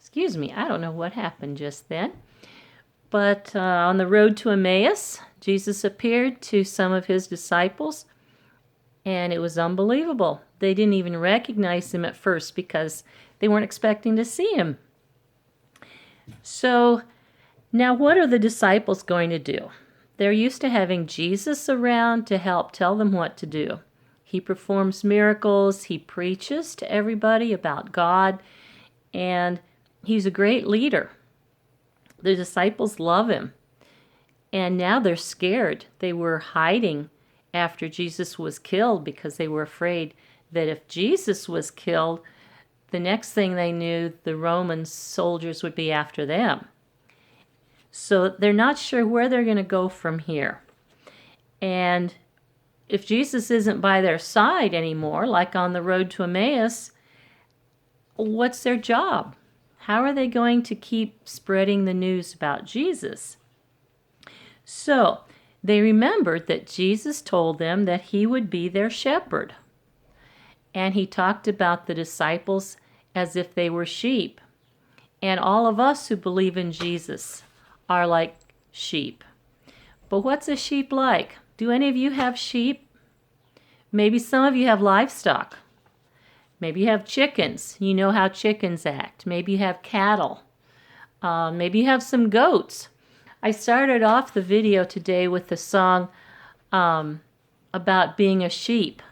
Excuse me, I don't know what happened just then. But on the road to Emmaus, Jesus appeared to some of his disciples, and it was unbelievable. They didn't even recognize him at first because they weren't expecting to see him. So now what are the disciples going to do? They're used to having Jesus around to help tell them what to do. He performs miracles, he preaches to everybody about God, and he's a great leader. The disciples love him. And now they're scared. They were hiding after Jesus was killed because they were afraid that if Jesus was killed, the next thing they knew, the Roman soldiers would be after them. So they're not sure where they're going to go from here. And if Jesus isn't by their side anymore, like on the road to Emmaus, what's their job? How are they going to keep spreading the news about Jesus? So they remembered that Jesus told them that he would be their shepherd. And he talked about the disciples as if they were sheep. And all of us who believe in Jesus are like sheep. But what's a sheep like? Do any of you have sheep? Maybe some of you have livestock. Maybe you have chickens. You know how chickens act. Maybe you have cattle. Maybe you have some goats. I started off the video today with the song about being a sheep.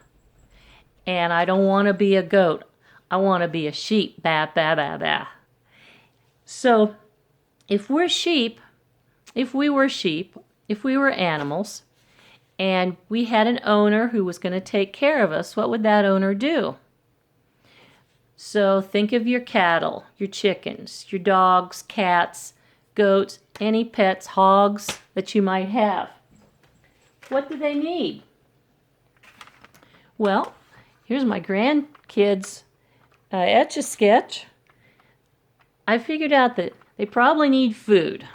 And I don't want to be a goat. I want to be a sheep. Ba, ba, ba, ba. So if we were sheep, if we were animals, and we had an owner who was going to take care of us, what would that owner do? So think of your cattle, your chickens, your dogs, cats, goats, any pets, hogs that you might have. What do they need? Well, here's my grandkids' Etch-a-Sketch. I figured out that they probably need food.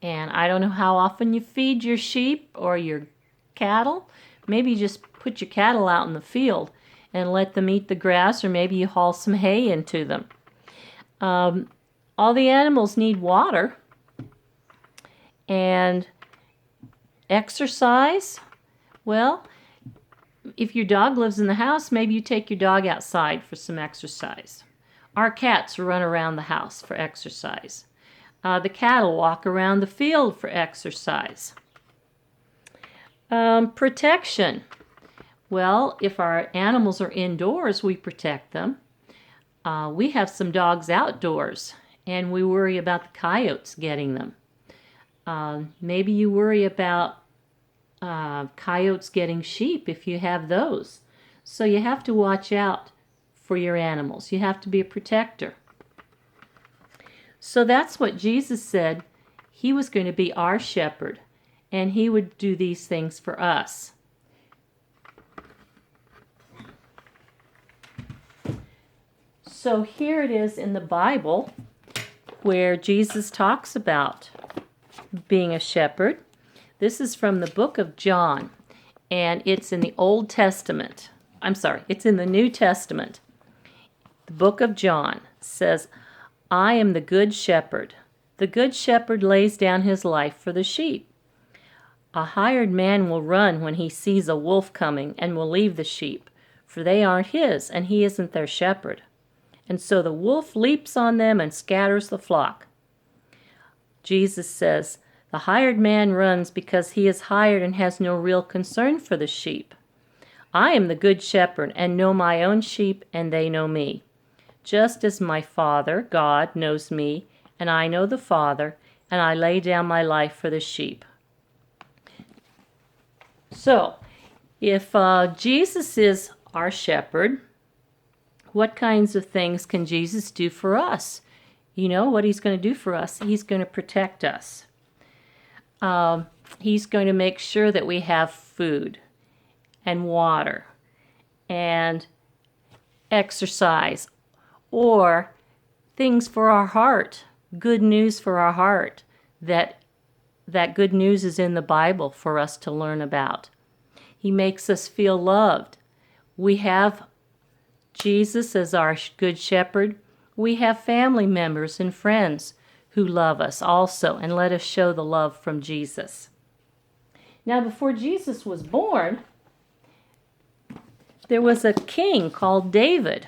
And I don't know how often you feed your sheep or your cattle. Maybe you just put your cattle out in the field and let them eat the grass, or maybe you haul some hay into them. All the animals need water and exercise. Well, if your dog lives in the house, maybe you take your dog outside for some exercise. Our cats run around the house for exercise. The cattle walk around the field for exercise. Protection. Well, if our animals are indoors, we protect them. We have some dogs outdoors, and we worry about the coyotes getting them. Maybe you worry about coyotes getting sheep if you have those. So you have to watch out for your animals. You have to be a protector. So that's what Jesus said. He was going to be our shepherd, and he would do these things for us. So here it is in the Bible where Jesus talks about being a shepherd. This is from the book of John, and it's in the Old Testament. It's in the New Testament. The book of John says, I am the good shepherd. The good shepherd lays down his life for the sheep. A hired man will run when he sees a wolf coming and will leave the sheep, for they aren't his, and he isn't their shepherd. And so the wolf leaps on them and scatters the flock. Jesus says, the hired man runs because he is hired and has no real concern for the sheep. I am the good shepherd and know my own sheep, and they know me. Just as my Father, God, knows me, and I know the Father, and I lay down my life for the sheep. So, if Jesus is our shepherd, what kinds of things can Jesus do for us? You know what he's going to do for us? He's going to protect us. He's going to make sure that we have food and water and exercise, or things for our heart, good news for our heart, that good news is in the Bible for us to learn about. He makes us feel loved. We have Jesus as our good shepherd. We have family members and friends who love us also and let us show the love from Jesus. Now, before Jesus was born, there was a king called David.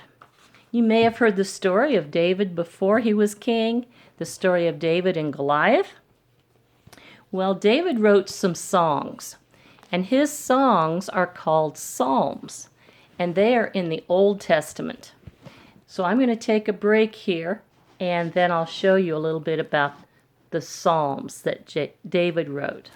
You may have heard the story of David before he was king, the story of David and Goliath. Well, David wrote some songs, and his songs are called Psalms, and they are in the Old Testament. So I'm going to take a break here, and then I'll show you a little bit about the Psalms that David wrote.